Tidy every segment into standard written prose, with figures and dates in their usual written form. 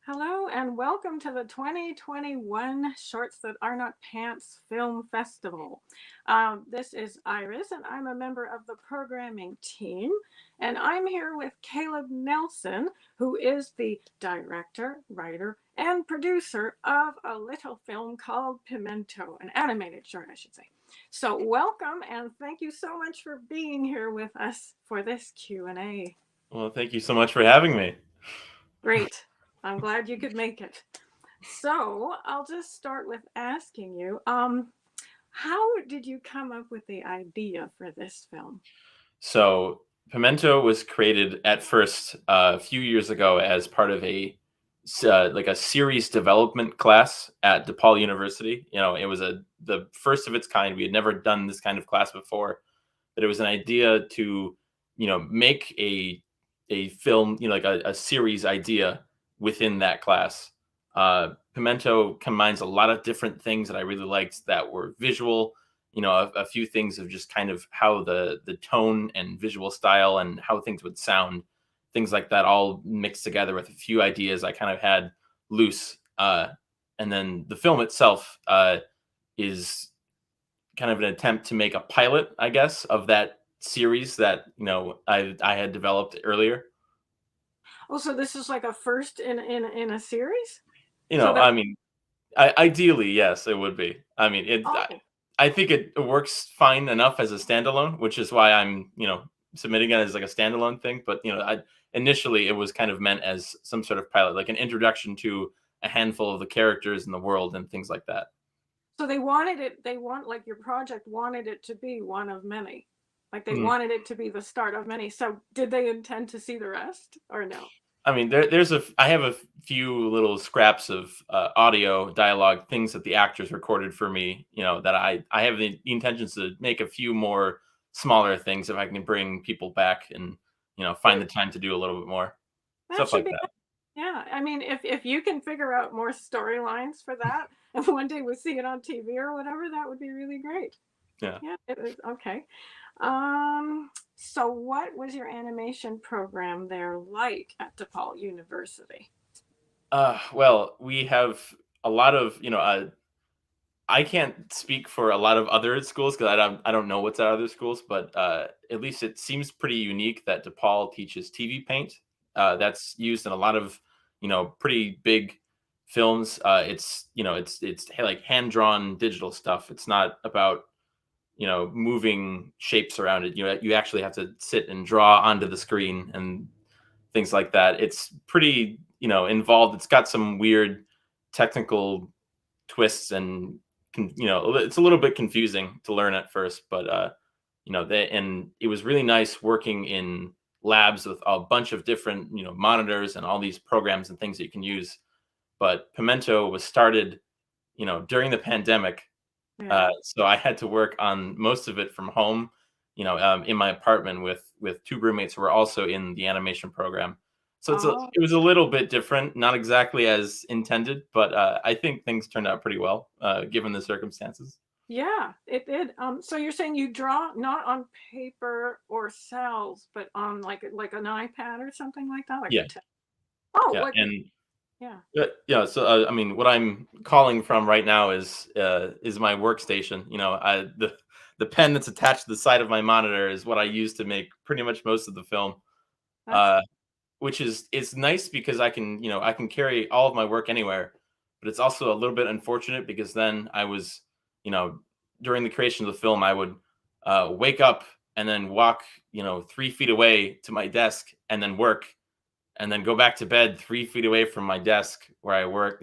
Hello and welcome to the 2021 Shorts That Are Not Pants Film Festival. This is Iris, and I'm a member of the programming team. And I'm here with Caleb Nelson, who is the director, writer, and producer of a little film called Pimento, an animated short, I should say. So, welcome and thank you so much for being here with us for this Q&A. Well, thank you so much for having me. Great. I'm glad you could make it. So I'll just start with asking you, how did you come up with the idea for this film? So, Pimento was created at first a few years ago as part of like a series development class at DePaul University. It was the first of its kind. We had never done this kind of class before, but it was an idea to, make a film, like a series idea within that class. Pimento combines a lot of different things that I really liked that were visual. A few things of just kind of how the tone and visual style and how things would sound, things like that, all mixed together with a few ideas I kind of had loose. And then the film itself is kind of an attempt to make a pilot, I guess, of that series that I had developed earlier. Oh, so this is like a first in a series? You So know, that I mean, ideally, yes, it would be. I mean, oh, I think it works fine enough as a standalone, which is why I'm, submitting it as like a standalone thing. But initially it was kind of meant as some sort of pilot, like an introduction to a handful of the characters in the world and things like that. so they wanted it, like your project wanted it to be one of many. Like they wanted it to be the start of many. So did they intend to see the rest or no? I mean, I have a few little scraps of audio dialogue things that the actors recorded for me. That I have the intentions to make a few more smaller things if I can bring people back and find the time to do a little bit more That stuff should like be that. good. Yeah, I mean, if you can figure out more storylines for that, and one day we see it on TV or whatever, that would be really great. Yeah. Yeah, it is okay. So what was your animation program there like at DePaul University? Well, we have a lot of I can't speak for a lot of other schools because I don't know what's at other schools, but at least it seems pretty unique that DePaul teaches TV paint. That's used in a lot of pretty big films. It's like hand drawn digital stuff. It's not about moving shapes around it. You actually have to sit and draw onto the screen and things like that. It's pretty involved. It's got some weird technical twists and it's a little bit confusing to learn at first, but and it was really nice working in labs with a bunch of different monitors and all these programs and things that you can use. But Pimento was started during the pandemic, Yeah. so I had to work on most of it from home, in my apartment with two roommates who were also in the animation program. So Oh, it was a little bit different, not exactly as intended, but I think things turned out pretty well given the circumstances. yeah, it did. So you're saying you draw not on paper or cells, but on like an iPad or something like that, like a Yeah, oh, yeah, like and yeah. yeah. So I mean, what I'm calling from right now is my workstation. The pen that's attached to the side of my monitor is what I use to make pretty much most of the film. That's Uh, which is it's nice because I can carry all of my work anywhere, but it's also a little bit unfortunate because then I was, you know, during the creation of the film, I would wake up and then walk, 3 feet away to my desk and then work and then go back to bed 3 feet away from my desk where I work.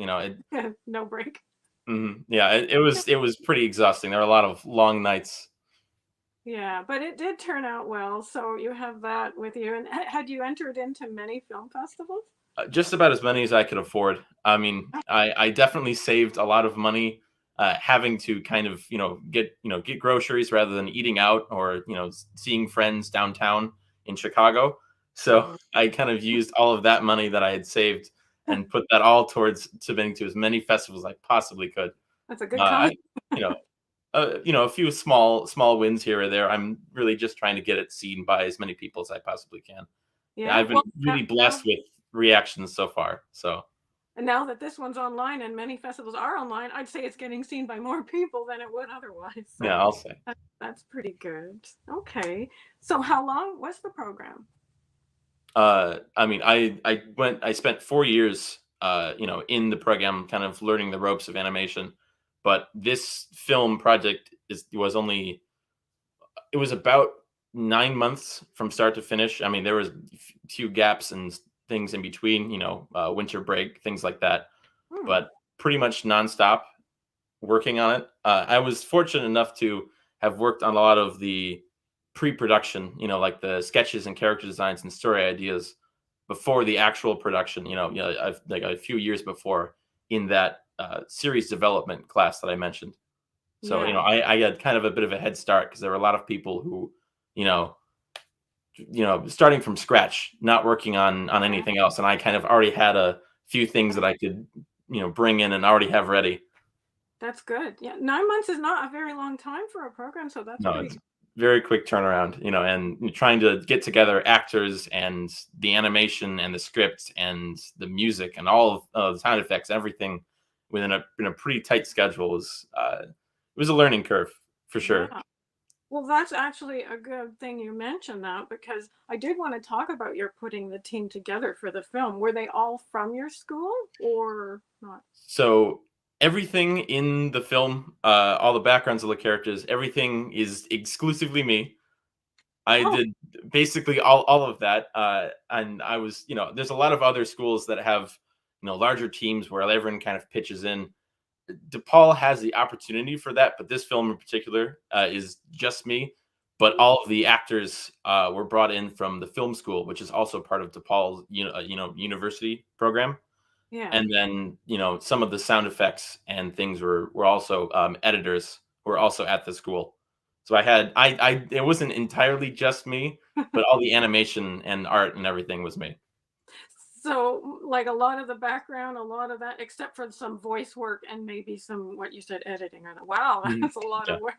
no break. Yeah, it was pretty exhausting. There were a lot of long nights. Yeah, but it did turn out well. So you have that with you. And had you entered into many film festivals? Just about as many as I could afford. I mean, I definitely saved a lot of money having to kind of get groceries rather than eating out or seeing friends downtown in Chicago. So Mhm. I kind of used all of that money that I had saved and put that all towards submitting to as many festivals as I possibly could. That's a good I con. you know a few small wins here or there. I'm really just trying to get it seen by as many people as I possibly can. Yeah, Yeah. I've been Well, really blessed with reactions so far. So And now that this one's online and many festivals are online, I'd say it's getting seen by more people than it would otherwise. Yeah, So I'll say. that's pretty good. Okay. So how long was the program? I mean, I spent 4 years, in the program, kind of learning the ropes of animation. But this film project was only it was about 9 months from start to finish. I mean, there was few gaps and things in between, winter break, things like that, Hmm. but pretty much nonstop working on it. I was fortunate enough to have worked on a lot of the pre-production, like the sketches and character designs and story ideas before the actual production. I've like a few years before in that series development class that I mentioned. So Yeah, I had kind of a bit of a head start because there were a lot of people who, you know, starting from scratch, not working on yeah, anything else, and I kind of already had a few things that I could, bring in and already have ready. that's good. Yeah, 9 months is not a very long time for a program, so that's No, pretty it's good. very quick turnaround, and trying to get together actors and the animation and the script and the music and all of the sound effects, everything within a pretty tight schedule was a learning curve for sure. Yeah. Well, that's actually a good thing you mentioned that because I did want to talk about your putting the team together for the film. Were they all from your school or not? So everything in the film, all the backgrounds of the characters, everything is exclusively me. I Oh, did basically all of that, and I was, there's a lot of other schools that have, larger teams where everyone kind of pitches in. DePaul has the opportunity for that, but this film in particular is just me. But all of the actors were brought in from the film school, which is also part of DePaul's, university program. yeah. And then, some of the sound effects and things were also editors who were also at the school. So I it wasn't entirely just me, but all the animation and art and everything was me. So, like a lot of the background, a lot of that, except for some voice work and maybe some what you said editing. Or wow, Mhm. that's a lot Yeah. of work.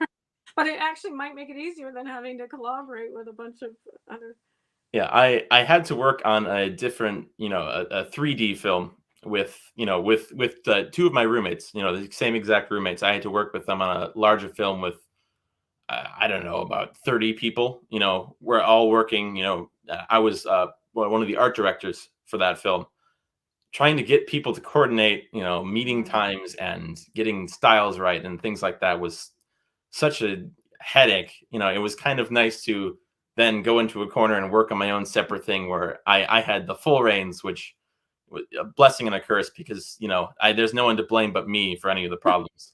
But it actually might make it easier than having to collaborate with a bunch of other. Yeah, I had to work on a different, a 3D film with, with two of my roommates, the same exact roommates. I had to work with them on a larger film with I don't know, about 30 people. We're all working. I was one of the art directors for that film, trying to get people to coordinate, meeting Mm. times and getting styles right and things like that was such a headache. It was kind of nice to then go into a corner and work on my own separate thing where I had the full reins, which was a blessing and a curse because, there's no one to blame but me for any of the problems.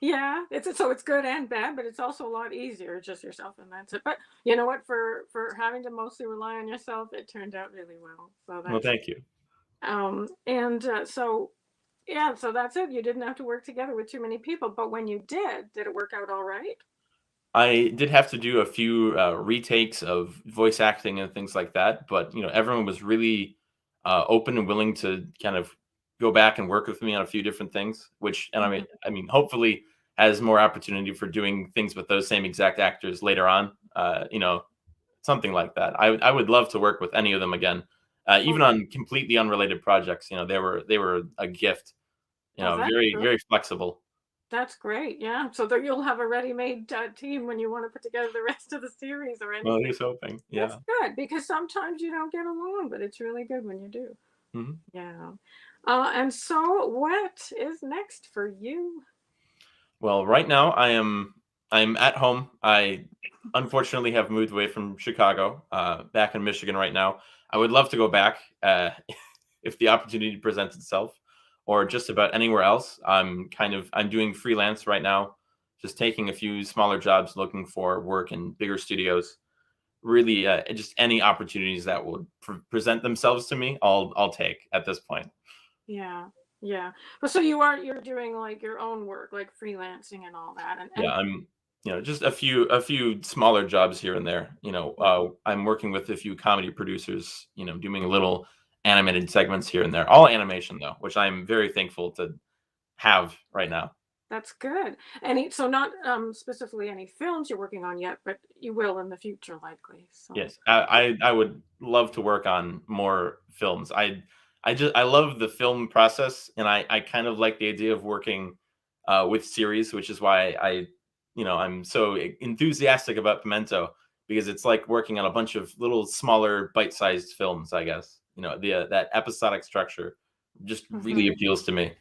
Yeah, it's good and bad, but it's also a lot easier just yourself and that's it. But you know what? For having to mostly rely on yourself, it turned out really well. So Well, that's thank you. and so yeah, so that's it. You didn't have to work together with too many people, but when you did it work out all right? I did have to do a few retakes of voice acting and things like that, but everyone was really open and willing to kind of go back and work with me on a few different things. Which, and Mhm. I mean, hopefully has more opportunity for doing things with those same exact actors later on. Something like that. I would love to work with any of them again, Oh, even on completely unrelated projects. They were a gift. well, that's Very good. very flexible. That's great. Yeah. So that you'll have a ready-made team when you want to put together the rest of the series or Well, anything. here's hoping. That's Yeah. good because sometimes you don't get along, but it's really good when you do. Mhm. Yeah. And so what is next for you? Well, right now I'm at home. I unfortunately have moved away from Chicago, back in Michigan right now. I would love to go back if the opportunity presents itself, or just about anywhere else. I'm doing freelance right now, just taking a few smaller jobs, looking for work in bigger studios. Really, just any opportunities that would present themselves to me, I'll take at this point. Yeah. Yeah. But so you're doing like your own work, like freelancing and all that. Yeah, I'm just a few smaller jobs here and there. I'm working with a few comedy producers, doing little animated segments here and there. All animation though, which I'm very thankful to have right now. That's good. So not specifically any films you're working on yet, but you will in the future likely. So Yes, I would love to work on more films. I love the film process, and I kind of like the idea of working with series, which is why I'm so enthusiastic about Pimento because it's like working on a bunch of little smaller bite-sized films. I guess the that episodic structure just really Hmm. appeals to me.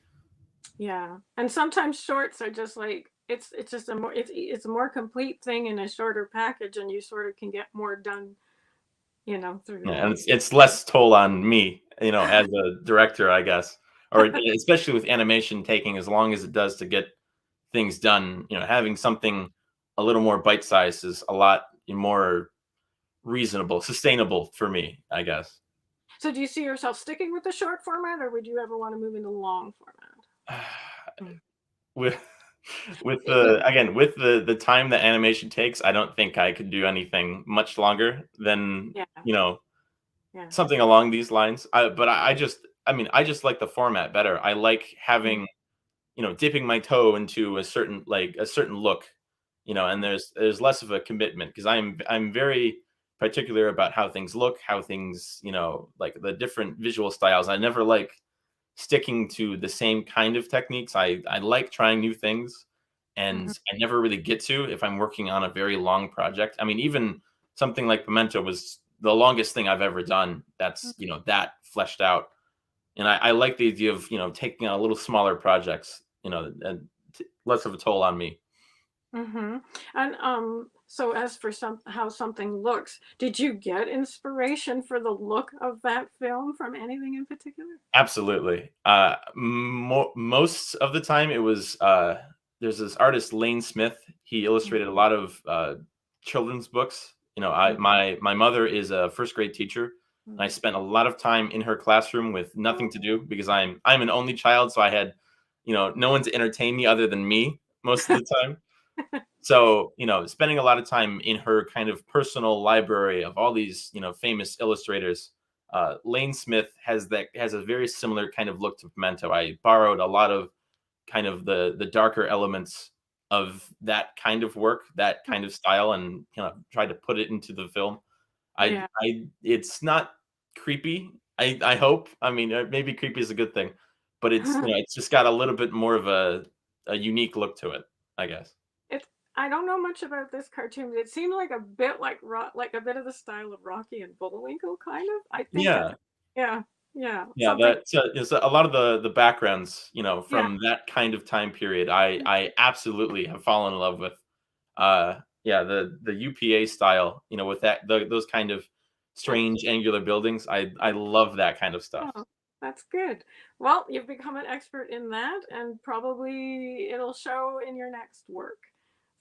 Yeah, and sometimes shorts are just like it's just a more it's a more complete thing in a shorter package, and you sort of can get more done, through Yeah, that. and it's less toll on me, as a director, I guess, or especially with animation taking as long as it does to get things done. Having something a little more bite sized is a lot more reasonable, sustainable for me, I guess. So do you see yourself sticking with the short format, or would you ever want to move into long format? Mm. with It would. with the time that animation takes, I don't think I could do anything much longer than Yeah, yeah. something along these lines. I just like the format better. I like Mm, having dipping my toe into a certain look, and mm, there's less of a commitment because I'm very particular about how things look, how things, like the different visual styles. I never like sticking to the same kind of techniques. I like trying new things, and mhm, I never really get to if I'm working on a very long project. I mean, even something like Pimento was the longest thing I've ever done. That's mm. that fleshed out, and I like the idea of taking on a little smaller projects, and less of a toll on me. Mhm. And, so as for how something looks, did you get inspiration for the look of that film from anything in particular? Absolutely. Most of the time, it was there's this artist Lane Smith. He Mm, illustrated a lot of children's books. mm, My mother is a first grade teacher, and I mm. spent a lot of time in her classroom with nothing to do because I'm an only child, so I had no one to entertain me other than me most of the time. So, spending a lot of time in her kind of personal library of all these, famous illustrators. Lane Smith has a very similar kind of look to Pimento. I borrowed a lot of kind of the darker elements of that kind of work, that kind of style, and tried to put it into the film. Yeah. It's not creepy. I hope. I mean, maybe creepy is a good thing, but it's just got a little bit more of a unique look to it, I guess. It's I don't know much about this cartoon, but it seemed like a bit like a bit of the style of Rocky and Bullwinkle, kind of. I think that's Yeah. yeah, yeah, Yeah, something. that is a lot of the backgrounds, Yeah. from that kind of time period, I absolutely have fallen in love with. Yeah, the UPA style, with those kind of strange angular buildings, I love that kind of stuff. Oh, that's good. Well, you've become an expert in that, and probably it'll show in your next work.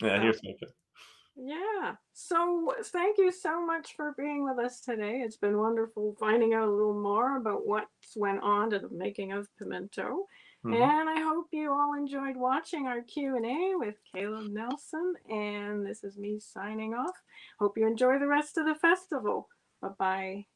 Yeah, So, here's something. yeah. So, thank you so much for being with us today. It's been wonderful finding out a little more about what's went on to the making of Pimento. Mhm. And I hope you all enjoyed watching our Q&A with Caleb Nelson. And this is me signing off. Hope you enjoy the rest of the festival. Bye-bye.